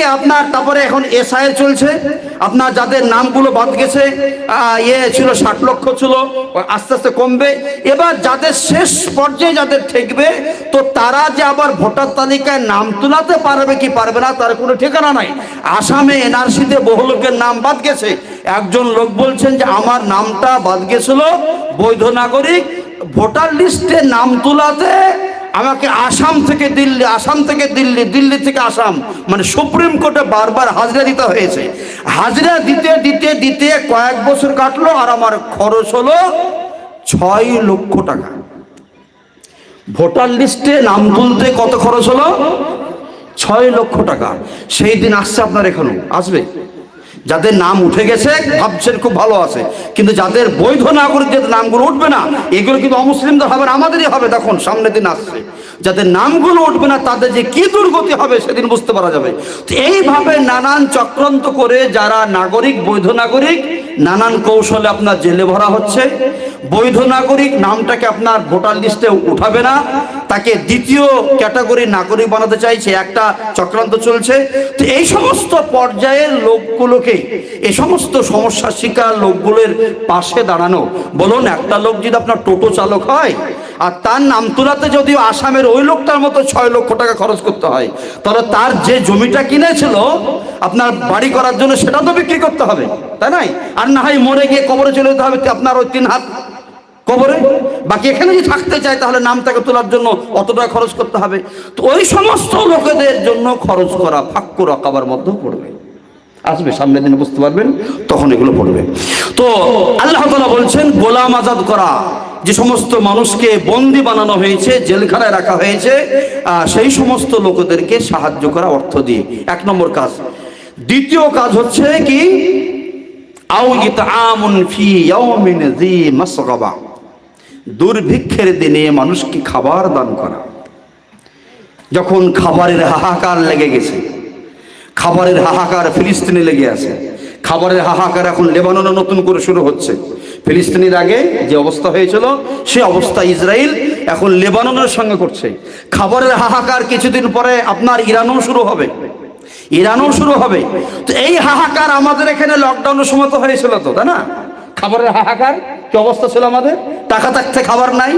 তাকে আপনার তারপরে এখন এসআইএল চলছে, আপনার যাদের নামগুলো বাদ গেছে, ছিল 60 লক্ষ ছিল, আস্তে আস্তে কমবে। এবার যাদের শেষ পর্যায়ে যাদের ঠেকবে, তো তারা যে আবার ভোটার তালিকায় নাম তোলাতে পারবে কি পারবে না তার কোনো ঠিকানা নাই। আসামে এনআরসিতে বহু লোকের নাম বাদ গেছে। একজন লোক বলছেন যে আমার নামটা বাদ গেছিল, বৈধ নাগরিক, ভোটার লিস্টে নাম তোলাতে আমাকে আসাম থেকে দিল্লি, আসাম থেকে দিল্লি, দিল্লি থেকে আসাম, মানে সুপ্রিম কোর্টে বারবার হাজিরা দিতে হয়েছে। হাজিরা দিতে দিতে দিতে কয়েক বছর কাটলো, আর আমার খরচ হলো 6 লক্ষ টাকা। ভোটার লিস্টে নাম তুলতে কত খরচ হলো? 6 লক্ষ টাকা। সেই দিন আসছে আপনার, এখনো আসবে। যাদের নাম উঠে গেছে ভাবছেন খুব ভালো আছে, কিন্তু যাদের বৈধ নাগরিকদের নামগুলো উঠবে না, এগুলো কিন্তু অমুসলিমদের হবে না, আমাদেরই হবে। দেখুন সামনের দিন আসছে, যাদের নামগুলো উঠবে না তাদের যে কি দুর্গতি হবে সেদিন বুঝতে পারা যাবে। তো এইভাবে নানান চক্রান্ত করে যারা নাগরিক, বৈধ নাগরিক, নানান কৌশলে আপনার জেলে ভরা হচ্ছে। বৈধ নাগরিক নামটাকে আপনার ভোটার লিস্টে উঠাবে না, তাকে দ্বিতীয় ক্যাটাগরির নাগরিক বানাতে চাইছে, একটা চক্রান্ত চলছে। তো এই সমস্ত পর্যায়ের লোকগুলোকে, এই সমস্ত সমস্যার শিকার লোকগুলোর পাশে দাঁড়ানো। বলুন, একটা লোক যদি আপনার টোটো চালক হয় আর তার নাম তোলাতে যদিও আসামের ওই লোকটার মতো 6 লক্ষ টাকা খরচ করতে হয়, তাহলে তার যে জমিটা কিনেছিল আপনার বাড়ি করার জন্য, সেটা তো বিক্রি করতে হবে, তাই নাই? আর না হয় মরে গিয়ে কবরে চলে যেতে হবে আপনার ওই 3 হাত কবরে। বাকি এখানে যদি থাকতে চায় তাহলে নামটাকে তোলার জন্য অত টাকা খরচ করতে হবে। তো ওই সমস্ত লোকেদের জন্য খরচ করা ফাক্কু রাকাবার মধ্যে পড়বে। আসবে সামনের দিনে বুঝতে পারবেন, তখন এগুলো পড়বে। তো আল্লাহ তাআলা বলছেন গোলাম আজাদ করা, যে সমস্ত মানুষকে বন্দি বানানো হয়েছে, জেলখানায় রাখা হয়েছে, সেই সমস্ত লোকদেরকে সাহায্য করা অর্থ দিয়ে, 1 নম্বর কাজ। দ্বিতীয় কাজ হচ্ছে কি, আও ইতআমুন ফি ইয়াউমিন যী মাসগাবা, দুর্ভিক্ষের দিনে মানুষকে খাবার দান করা। যখন খাবারের হাহাকার লেগে গেছে, খাবারের হাহাকার ফিলিস্তিনে লেগে আছে, খাবারের হাহাকার এখন লেবাননে নতুন করে শুরু হচ্ছে। ফিলিস্তিনের আগে যে অবস্থা হয়েছিল সে অবস্থা ইসরায়েল এখন লেবাননের সঙ্গে করছে। খাবারের হাহাকার কিছুদিন পরে আপনার ইরানও শুরু হবে, ইরানও শুরু হবে। তো এই হাহাকার আমাদের এখানে লকডাউনের সময় তো হয়েছিল, তো তাই না? খাবারের হাহাকার কি অবস্থা ছিল আমাদের? টাকা থাকতে খাবার নাই,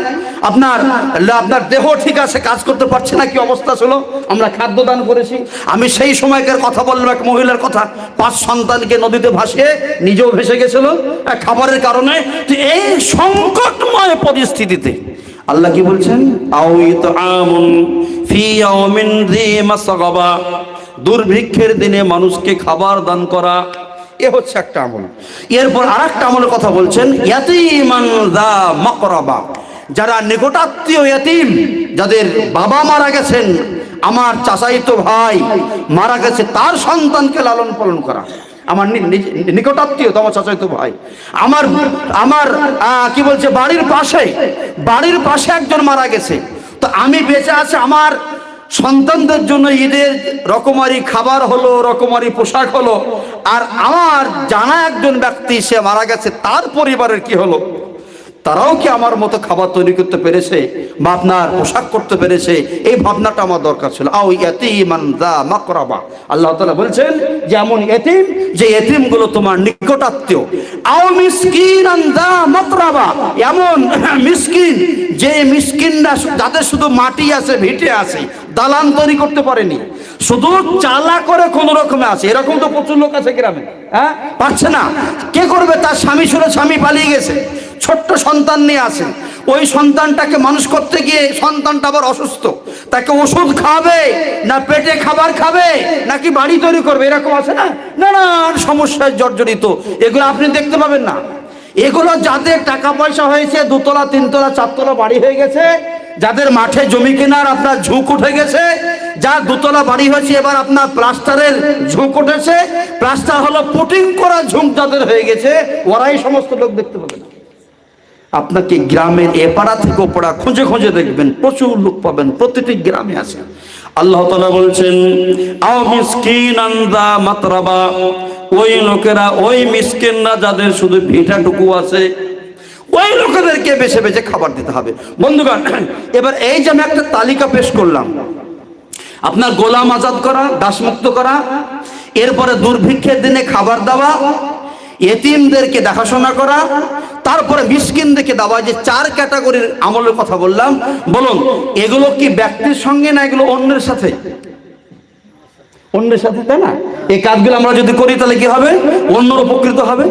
আপনার দেহ ঠিক আছে, কাজ করতে পারছে না, কি অবস্থা ছিল? আমরা খাদ্য দান করেছি। আমি সেই সময়কার কথা বললাম, এক মহিলার কথা, 5 সন্তানকে নদীতে ভাসিয়ে নিজেও ভেসে গেছিল খাবারের কারণে। তো এই সংকটময় পরিস্থিতিতে আল্লাহ কি বলছেন, আও ইতআমুন ফি ইয়াউমিন যী মাসগাবা, দুর্ভিক্ষের দিনে মানুষকে খাবার দান করা, এ হচ্ছে একটা আমল। এরপর আরেকটা আমলের কথা বলছেন, ইয়াতীমান যা মাকরাবা, যারা নিকটাত্মীয় ইয়াতীম, যাদের বাবা মারা গেছেন, আমার চাচাইতো ভাই মারা গেছে, তার সন্তানকে লালন পালন করা। আমার নিকটাত্মীয়, তোমার চাচাইতো ভাই, আমার কি বলছে, বাড়ির পাশে একজন মারা গেছে, তো আমি বেঁচে আছে, আমার সন্তানদের জন্য ঈদের রকমারি খাবার হলো, রকমারি পোশাক হলো, আর আমার জানা একজন ব্যক্তি সে মারা গেছে, তার পরিবারের কি হলো? তারাও কি আমার মতো খাবার তৈরি করতে পেরেছে বা আপনার পোশাক করতে পেরেছে? এই ভাবনাটা আমার দরকার ছিল। আও ইয়াতীমান যা মাকরাবা, আল্লাহ তাআলা বলছেন যে এমন ইতিম, যে ইতিমগুলো তোমার নিকটাত্মীয়। আও মিসকিনান যা মাতরাবা, এমন মিসকিন, যে মিসকিনরা যাদের শুধু মাটি আছে, ভিটে আছে, দালান তৈরি করতে পারেনি, শুধু চালা করে কোন রকমে আছে। এরকম তো প্রচুর লোক আছে গ্রামে, হ্যাঁ, পারছে না, কে করবে? তার স্বামী পালিয়ে গেছে, ছোট্ট সন্তান নিয়ে আসেন, ওই সন্তানটাকে মানুষ করতে গিয়ে সন্তানটা আবার অসুস্থ, তাকে ওষুধ খাবে না পেটে খাবার খাবে নাকি বাড়ি তৈরি করবে, এরকম আছে না, নানান সমস্যায় জর্জরিত। এগুলো আপনি দেখতে পাবেন না। এগুলো যাদের টাকা পয়সা হয়েছে, 2 তলা 3 তলা 4 তলা বাড়ি হয়ে গেছে, যাদের মাঠে জমি কেনার আপনার ঝুঁক উঠে গেছে, যার 2 তলা বাড়ি হয়েছে, এবার আপনার প্লাস্টারের ঝুঁক উঠেছে, প্লাস্টার হলো পুটিং করা ঝুঁক যাদের হয়ে গেছে, ওরাই সমস্ত লোক দেখতে পাবেন। আপনাকে গ্রামের এপাড়া থেকে ওপাড়া খুঁজে খুঁজে দেখবেন, প্রচুর লোক পাবেন, প্রতিটি গ্রামে আছে। আল্লাহ তাআলা বলছেন, আও মিসকিনান যা মাতরাবা, ওই লোকেরা, ওই মিসকিনরা যাদের শুধু ভিটাটুকু আছে, ওই লোকেদেরকে বেছে বেছে খাবার দিতে হবে। বন্ধুগণ, এবার এই যে আমি একটা তালিকা পেশ করলাম, আপনার গোলাম আজাদ করা, দাসমুক্ত করা, এরপরে দুর্ভিক্ষের দিনে খাবার দেওয়া, এতিমদেরকে দেখাশোনা করা, তারপরে মিসকিনদেরকে দেওয়া। যে 4 ক্যাটাগরির আমলের কথা বললাম, বলুন এগুলো কি ব্যক্তির সঙ্গে না এগুলো অন্যের সাথে? অন্যের সাথে, তাই না? এই কাজগুলো আমরা যদি করি তাহলে কি হবে? অন্যর উপকৃত হবে।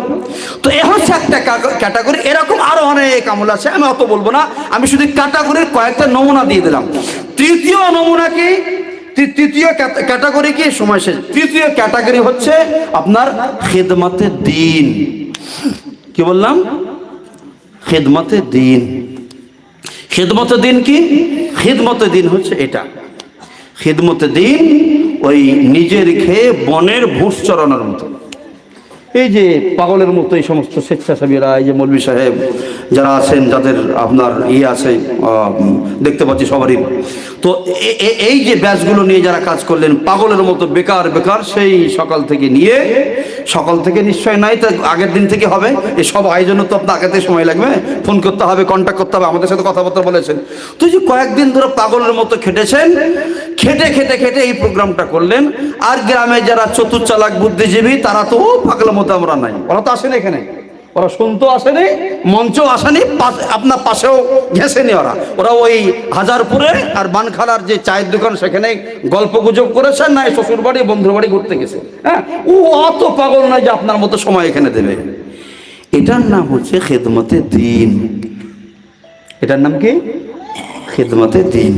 তো এ হচ্ছে একটা ক্যাটাগরি। এরকম আরো অনেক আমল আছে, আমি অত বলবো না, আমি শুধু ক্যাটাগরির কয়েকটা নমুনা দিয়ে দিলাম। তৃতীয় নমুনা কি, তৃতীয় ক্যাটাগরি কি, সময় শেষ। তৃতীয় ক্যাটাগরি হচ্ছে আপনার খেদমতে দ্বীন। কি বললাম? খেদমতে দ্বীন। খেদমতে দ্বীন কি? খেদমতে দ্বীন হচ্ছে এটা। খেদমতে দ্বীন ওই নিজের খেয়ে বনের ভুষ চড়ানোর মতো। এই যে পাগলের মতো এই সমস্ত স্বেচ্ছাসেবীরা, এই যে মৌলভী সাহেব যারা আছেন, যাদের আপনার আছে, দেখতে পাচ্ছি সবারই, তো এই যে ব্যাচগুলো নিয়ে যারা কাজ করলেন পাগলের মতো বেকার বেকার, সেই সকাল থেকে নিশ্চয় নাই, তা আগের দিন থেকে হবে। এই সব আয়োজনে তো আপনার আগে থেকে সময় লাগবে, ফোন করতে হবে, কন্ট্যাক্ট করতে হবে, আমাদের সাথে কথাবার্তা বলেছেন। তো যে কয়েকদিন ধরে পাগলের মতো খেটেছেন, খেটে এই প্রোগ্রামটা করলেন। আর গ্রামে যারা চতুর্চালাক বুদ্ধিজীবী, তারা তো পাগলের মতো আমরা নাই, ওরা তো আসেনি এখানে, ওরা শুনতেও আসেনি, মঞ্চও আসেনি, আপনার পাশেও ঘেসেনি। ওরা ওই হাজারপুরে আর বানখালার যে চায়ের দোকান সেখানে গল্প গুজব করেছেন, না শ্বশুর বাড়ি বন্ধুর বাড়ি ঘুরতে গেছে। হ্যাঁ, ও অত পাগল নয় যে আপনার মতো সময় এখানে দেবে। এটার নাম হচ্ছে খেদমতে দ্বীন। এটার নাম কি? খেদমতে দ্বীন।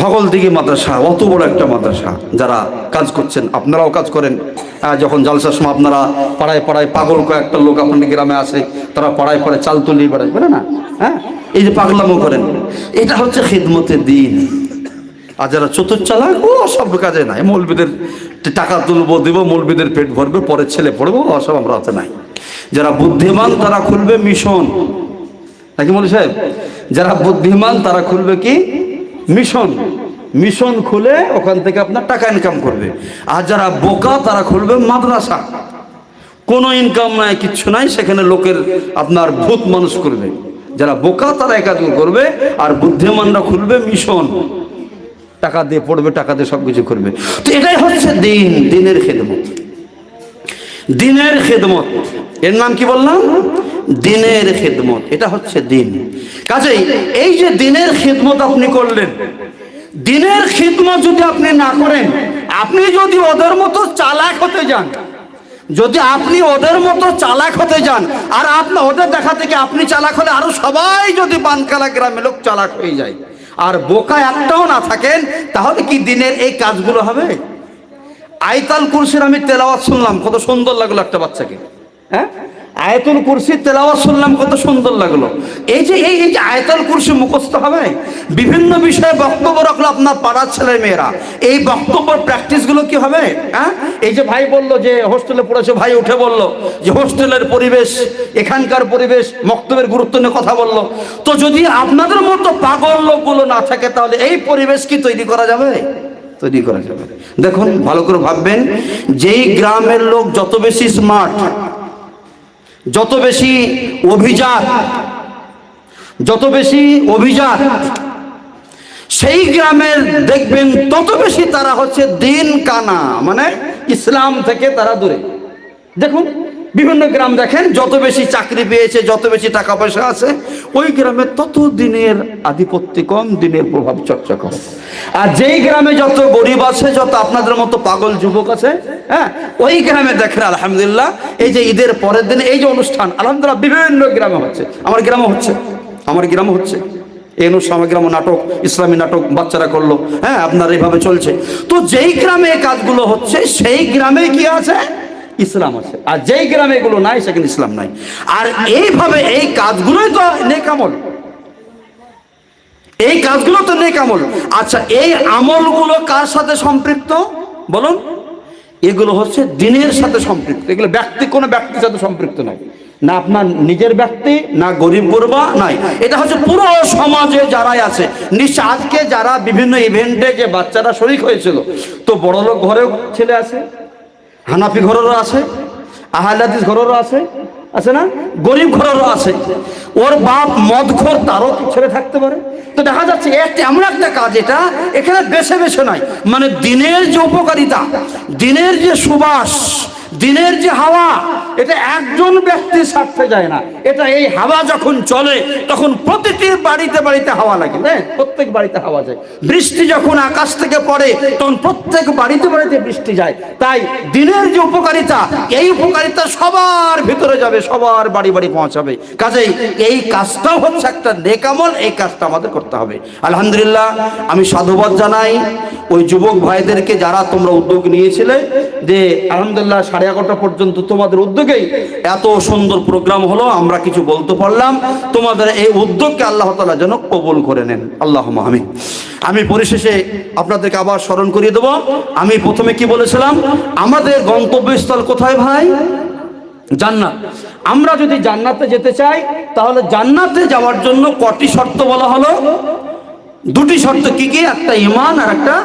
ভগলদিঘি মাদ্রাসা অত বড় একটা মাদ্রাসা, যারা কাজ করছেন আপনারাও কাজ করেন। যখন জালসার সময় আপনারা পাড়ায় পাগল কয়েকটা লোক আপনাদের গ্রামে আসে, তারা পাড়ায় চাল তুলিয়ে বেড়ায়, বলে না? হ্যাঁ, এই যে পাগলামো করেন, এটা হচ্ছে খেদমতে দ্বীন। আর যারা চতুর্চালাক, ও সব কাজে নাই, মৌলবীদের টাকা তুলবো দিব, মৌলবীদের পেট ভরবে, পরে ছেলে পড়বো, সব আমরা হাতে নাই। যারা বুদ্ধিমান তারা খুলবে মিশন, নাকি মৌলভী সাহেব? যারা বুদ্ধিমান তারা খুলবে কি? মিশন খুলে ওখান থেকে আপনার টাকা ইনকাম করবে। আর যারা বোকা তারা খুলবে মাদ্রাসা, কোনো ইনকাম নাই, কিচ্ছু নাই, সেখানে লোকের আপনার ভূত মানুষ করবে। যারা বোকা তারা একাজ করবে, আর বুদ্ধিমানরা খুলবে মিশন, টাকা দিয়ে পড়বে, টাকা দিয়ে সবকিছু করবে। তো এটাই হচ্ছে দিনের খেদমত। দিনের খেদমত, এর নাম কি বললাম? দিনের খেদমত। এটা হচ্ছে দিন। কাজেই এই যে দিনের খেদমত আপনি করলেন, দিনের খেদমত যদি আপনি না করেন, আপনি যদি ওদের মতো চালাক হতে যান, আর আপনার ওদের দেখা থেকে আপনি চালাক হলে আরো সবাই যদি বানকালা গ্রামের লোক চালাক হয়ে যায়, আর বোকা একটাও না থাকেন, তাহলে কি দিনের এই কাজগুলো হবে? আয়াতুল কুরসির আমি তেলাওয়াত শুনলাম, কত সুন্দর লাগলো একটা বাচ্চাকে। হ্যাঁ, আয়াতুল কুরসির তেলাওয়াত শুনলাম, কত সুন্দর লাগলো। এই যে আয়াতুল কুরসি মুখস্থ হবে, বিভিন্ন বিষয়ে বক্তব্য রাখলো আপনার পাড়ার ছেলে মেয়েরা, এই বক্তব্যের প্র্যাকটিসগুলো কি হবে? হ্যাঁ, এই যে ভাই বললো যে হোস্টেলে পড়েছে, ভাই উঠে বললো যে হোস্টেলের পরিবেশ, এখানকার পরিবেশ, বক্তব্যের গুরুত্ব নিয়ে কথা বললো। তো যদি আপনাদের মতো পাগল লোকগুলো না থাকে, তাহলে এই পরিবেশ কি তৈরি করা যাবে? তৈরি করা যাবে। দেখুন, ভালো করে ভাববেন, যেই গ্রামের লোক যত বেশি স্মার্ট, যত বেশি অভিজাত, সেই গ্রামের দেখবেন তত বেশি তারা হচ্ছে দিন কানা, মানে ইসলাম থেকে তারা দূরে। দেখুন, বিভিন্ন গ্রাম দেখেন, যত বেশি চাকরি পেয়েছে, যত বেশি টাকা পয়সা আছে, ওই গ্রামে তত দিনের আধিপত্য কম, দিনের প্রভাব চর্চা কম। আর যেই গ্রামে যত গরিব আছে, যত আপনাদের মতো পাগল যুবক আছে, হ্যাঁ, ওই গ্রামে দেখেন আলহামদুলিল্লাহ, এই যে ঈদের পরের দিন এই যে অনুষ্ঠান, আলহামদুলিল্লাহ বিভিন্ন গ্রামে হচ্ছে, আমার গ্রামে হচ্ছে এই অনুষ্ঠান, আমার গ্রামে নাটক, ইসলামী নাটক বাচ্চারা করলো, হ্যাঁ, আপনার এইভাবে চলছে। তো যেই গ্রামে এই কাজগুলো হচ্ছে, সেই গ্রামে কি আছে? ইসলাম আছে। আর যেই গ্রামে এগুলো নাই, সেখানে ইসলাম নাই। আর এইভাবে এই কাজগুলোই তো নেক আমল, আচ্ছা, এই আমলগুলো কার সাথে সম্পৃক্ত বলুন? এগুলো হচ্ছে দিনের সাথে সম্পৃক্ত। এগুলো কোনো ব্যক্তির সাথে সম্পৃক্ত নয়, না আপনার নিজের ব্যক্তি, না গরিব গুরবা নাই, এটা হচ্ছে পুরো সমাজে যারাই আছে। নিশ্চয় আজকে যারা বিভিন্ন ইভেন্টে যে বাচ্চারা শরীক হয়েছিল, তো বড় লোক ঘরেও ছেলে আছে, হানাফি ঘরেরও আছে, আহলে হাদিস ঘরেরও আছে, আছে না, গরিব ঘরেরও আছে। ওর বাপ মদখোর, তারও ছেলে থাকতে পারে। তো দেখা যাচ্ছে এমন একটা কাজ, এটা এখানে বেছে বেছে নাই, মানে দিনের যে উপকারিতা, দিনের যে সুবাস, দিনের যে হাওয়া, এটা একজন ব্যক্তির স্বার্থে যায় না। এটা এই হাওয়া যখন চলে তখন প্রতিটি বাড়িতে বাড়িতে হাওয়া লাগে, হ্যাঁ, প্রত্যেক বাড়িতে হাওয়া যায়। বৃষ্টি যখন আকাশ থেকে পড়ে তখন প্রত্যেক বাড়িতে বাড়িতে বৃষ্টি যায়। তাই দিনের যে উপকারিতা, এই উপকারিতা সবার ভিতরে যাবে, সবার বাড়ি বাড়ি পৌঁছাবে। কাজেই এই কাজটাও হচ্ছে একটা নেক আমল, এই কাজটা আমাদের করতে হবে। আলহামদুলিল্লাহ, আমি সাধুবাদ জানাই ওই যুবক ভাইদেরকে যারা তোমরা উদ্যোগ নিয়েছিলে, যে আলহামদুলিল্লাহ 11:30 পর্যন্ত তোমাদের উদ্যোগেই এত সুন্দর প্রোগ্রাম হলো, আমরা কিছু বলতে পারলাম। তোমাদের এই উদ্যোগকে আল্লাহ তাআলা যেন কবুল করে নেন, আল্লাহুম্মা আমিন। আমি পরিশেষে আপনাদেরকে আবার স্মরণ করিয়ে দেব, আমি প্রথমে কি বলেছিলাম, আমাদের গন্তব্যস্থল কোথায় ভাই? জান্নাত। আমরা যদি জান্নাতে যেতে চাই, তাহলে জান্নাতে যাওয়ার জন্য কটি শর্ত বলা হলো? দুটি শর্ত। কি কি? একটা ঈমান আর একটা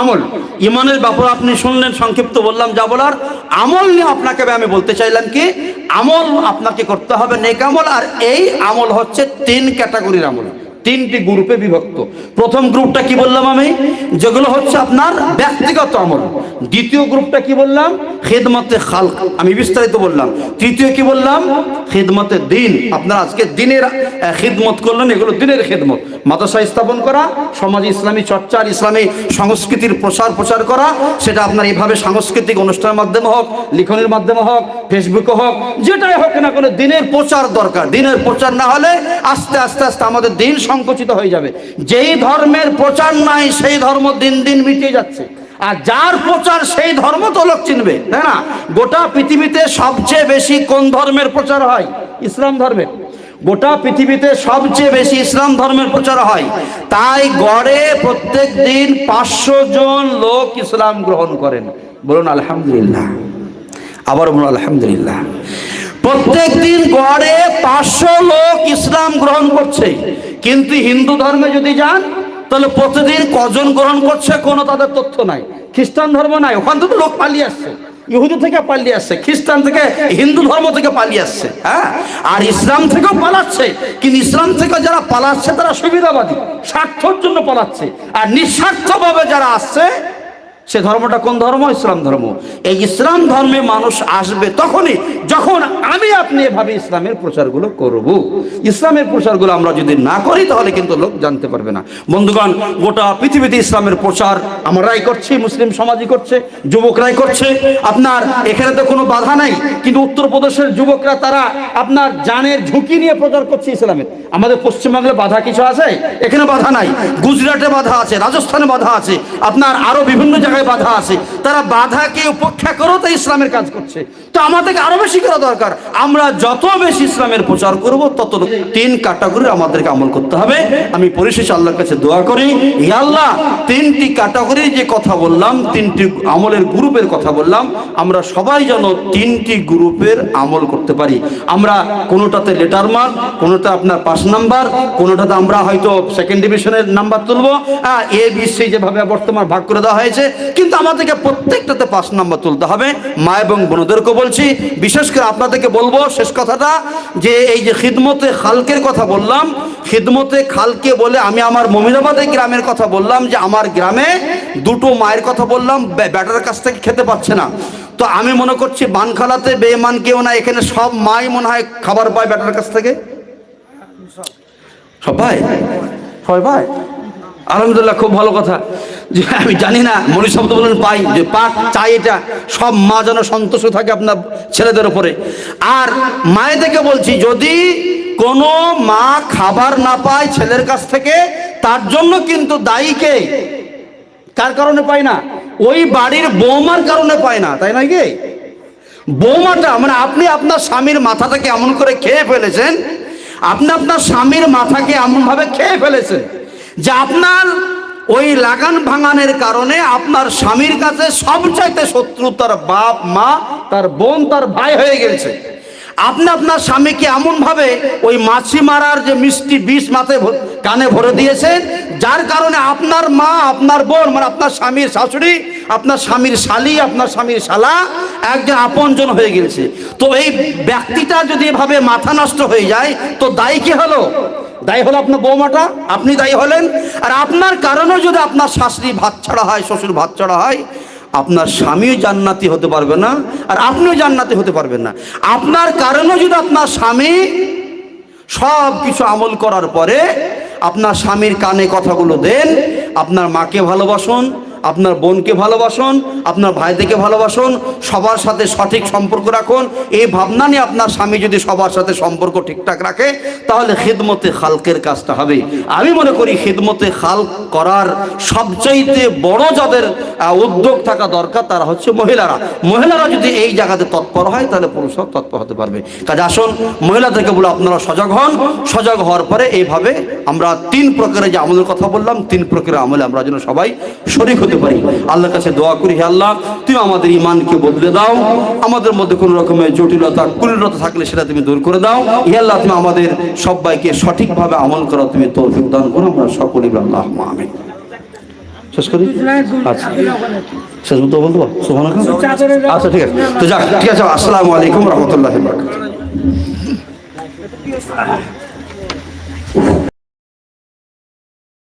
আমল। ঈমানের ব্যাপারে আপনি শুনলেন, সংক্ষিপ্ত বললাম যা বলার। আমল নিয়ে আপনাকে আমি বলতে চাইলাম কি, আমল আপনাকে করতে হবে নেক আমল। আর এই আমল হচ্ছে 3 ক্যাটাগরির আমল, 3টি গ্রুপে বিভক্ত। প্রথম গ্রুপটা কি বললাম আমি? যেগুলো হচ্ছে আপনার ব্যক্তিগত আমল। দ্বিতীয় গ্রুপটা কি বললাম? খিদমতে খালক, আমি বিস্তারিত বললাম। তৃতীয় কি বললাম? খিদমতে দিন। আপনারা আজকে দিনের খিদমত করলেন, এগুলো দিনের খিদমত। মাদ্রাসা স্থাপন করা, সমাজে ইসলামী চর্চা আর ইসলামী সংস্কৃতির প্রচার করা, সেটা আপনার এইভাবে সাংস্কৃতিক অনুষ্ঠানের মাধ্যমে হোক, লিখনের মাধ্যমে হোক, ফেসবুকে হোক, যেটাই হোক না কোনো দিনের প্রচার দরকার। দিনের প্রচার না হলে আস্তে আস্তে আস্তে আমাদের দিন সংকুচিত হয়ে যাবে। যেই ধর্মের প্রচার নাই সেই ধর্ম দিন দিন মিটিয়ে যাচ্ছে, আর যার প্রচার সেই ধর্ম তো লোক চিনবে, তাই না? গোটা পৃথিবীতে সবচেয়ে বেশি কোন ধর্মের প্রচার হয়? ইসলাম ধর্মের। গোটা পৃথিবীতে সবচেয়ে বেশি ইসলাম ধর্মের প্রচার হয়। তাই গড়ে প্রত্যেক দিন 500 জন লোক ইসলাম গ্রহণ করেন। বলুন আলহামদুলিল্লাহ, আবার বলুন আলহামদুলিল্লাহ। প্রত্যেক দিন গড়ে 500 লোক ইসলাম গ্রহণ করছে। কিন্তু হিন্দু ধর্মে যদি যান, তাহলে প্রতিদিন কজন গ্রহণ করছে কোনো তাদের তথ্য নাই। খ্রিস্টান ধর্ম নাই, ওখান থেকে লোক পালিয়ে আসছে, ইহুদি থেকে পালিয়ে আসছে, খ্রিস্টান থেকে, হিন্দু ধর্ম থেকে পালিয়ে আসছে, হ্যাঁ। আর ইসলাম থেকেও পালাচ্ছে, কিন্তু ইসলাম থেকে যারা পালাচ্ছে তারা সুবিধাবাদী, স্বার্থের জন্য পালাচ্ছে। আর নিঃস্বার্থভাবে যারা আসছে, সে ধর্মটা কোন ধর্ম? ইসলাম ধর্ম। এই ইসলাম ধর্মে মানুষ আসবে তখনই যখন আমি আপনি এভাবে ইসলামের প্রচারগুলো করব। ইসলামের প্রচারগুলো আমরা যদি না করি, তাহলে কিন্তু লোক জানতে পারবে না। বন্ধুগণ, গোটা পৃথিবীতে ইসলামের প্রচার আমরাই করছি, মুসলিম সমাজই করছে, যুবকরাই করছে। আপনার এখানে তো কোনো বাধা নাই, কিন্তু উত্তরপ্রদেশের যুবকরা তারা আপনার জানের ঝুঁকি নিয়ে প্রচার করছে ইসলামের। আমাদের পশ্চিমবাংলায় বাধা কিছু আছে? এখানে বাধা নাই। গুজরাটে বাধা আছে, রাজস্থানে বাধা আছে, আপনার আরো বিভিন্ন জায়গায় বাধা আছে। তারা বাধাকে উপেক্ষা করেও তো ইসলামের কাজ করছে। তো আমাদেরকে আরো বেশি করা দরকার। আমরা যত বেশি ইসলামের প্রচার করব, তত 3 ক্যাটাগরির আমাদেরকে আমল করতে হবে। আমি পরিশেষে আল্লাহর কাছে দোয়া করি, হে আল্লাহ, 3টি ক্যাটাগরির যে কথা বললাম, 3টি আমলের গ্রুপের কথা বললাম, আমরা সবাই যেন 3টি গ্রুপের আমল করতে পারি। আমরা কোনোটাতে লেটার মার্ক, কোনোটা আপনার 5 নাম্বার, কোনোটাতে আমরা হয়তো 2nd ডিভিশনের নাম্বার তুলবো, এ বি সি যেভাবে বর্তমান ভাগ করে দেওয়া হয়েছে। কিন্তু আমাদেরকে প্রত্যেকটাতে 5 নাম্বার তুলতে হবে। মা এবং বোনদেরকে বলছি, বিশেষ করে আপনাদেরকে বলবো শেষ কথাটা, যে এই যে খিদমতে খালকের কথা বললাম, খিদমতে খালকে বলে আমি আমার মমিনাবাদের গ্রামের কথা বললাম, যে আমার গ্রামে 2টো মায়ের কথা বললাম, বেটার কাছ থেকে খেতে পাচ্ছে না। তো আমি মনে করছি বানখালাতে বেঈমান কেউ না, এখানে সব মাই মনে হয় খাবার পায় বেটার কাছ থেকে। সবাই ভাই, আলহামদুলিল্লাহ, খুব ভালো কথা। যে আমি জানি না, মনি শব্দ বলেন পাই, যে পাক চাই, এটা সব মা যেন সন্তুষ্ট থাকে আপনার ছেলেদের উপরে। আর মায়েদেরকে বলছি, যদি কোনো মা খাবার না পায় ছেলের কাছ থেকে, তার জন্য কিন্তু দায়ী কে? কার কারণে পায় না? ওই বাড়ির বৌমার কারণে পায় না, তাই নয় কি? বৌমাটা, মানে আপনি আপনার স্বামীর মাথাটাকে এমন করে খেয়ে ফেলেছেন, আপনি আপনার স্বামীর মাথাকে এমন ভাবে খেয়ে ফেলেছেন যে আপনার ওই লাগান ভাঙানের কারণে আপনার স্বামীর কাছে সবচাইতে শত্রু তার বাপ, মা, তার বোন, তার ভাই হয়ে গেছে। আপনি আপনার স্বামীকে এমন ভাবে ওই মাছি মারার যে মিষ্টি বিষ মাথায় কানে ভরে দিয়েছেন, যার কারণে আপনার মা, আপনার বোন, মানে আপনার স্বামীর শাশুড়ি আপনার স্বামীর শালি, আপনার স্বামীর শালা একজন আপনজন হয়ে গেছে। তো এই ব্যক্তিটা যদি এভাবে মাথা নষ্ট হয়ে যায়, তো দায়ী কি হলো? দায়ী হলো আপনার বৌমাটা, আপনি দায়ী হলেন। আর আপনার কারণে যদি আপনার শাশুড়ি ভাত ছাড়া হয়, শ্বশুর ভাত ছাড়া হয়, আপনার স্বামীও জান্নাতি হতে পারবে না, আর আপনিও জান্নাতি হতে পারবেন না। আপনার কারণে যদি আপনার স্বামী সব কিছু আমল করার পরে আপনার স্বামীর কানে কথাগুলো দেন, আপনার মাকে ভালোবাসুন, আপনার বোনকে ভালোবাসুন, আপনার ভাইদেরকে ভালোবাসুন, সবার সাথে সঠিক সম্পর্ক রাখুন, এই ভাবনা নিয়ে আপনার স্বামী যদি সবার সাথে সম্পর্ক ঠিকঠাক রাখে, তাহলে খিদমতে খালকের কাজটা হবে। আমি মনে করি খিদমতে খালক করার সবচাইতে বড় যাদের উদ্যোগ থাকা দরকার তারা হচ্ছে মহিলারা। মহিলারা যদি এই জায়গাতে তৎপর হয়, তাহলে পুরুষরাও তৎপর হতে পারবে। কাজে আসুন মহিলাদেরকে বলে আপনারা সজাগ হন। সজাগ হওয়ার পরে এইভাবে আমরা 3 প্রকারের যে আমলের কথা বললাম, 3 প্রকারের আমলে আমরা যেন সবাই শরীক হতে পারি। আল্লাহর কাছে দোয়া করি, হে আল্লাহ তুমি আমাদের ঈমানকে বদলে দাও, আমাদের মধ্যে কোনো রকমের জটিলতা কুলীনতা থাকলে সেটা তুমি দূর করে দাও। হে আল্লাহ তুমি আমাদের সবাইকে সঠিকভাবে আমল করা তুমি তৌফিক দান করো। আমরা সকলেই আল্লাহুম্মা আমিন। শেষ করি? আচ্ছা শেষ মতো বলবো সুবহানাল্লাহ। আচ্ছা ঠিক আছে, তো যাক, ঠিক আছে। আসসালামু আলাইকুম ওয়া রাহমাতুল্লাহি ওয়া বারাকাতুহু।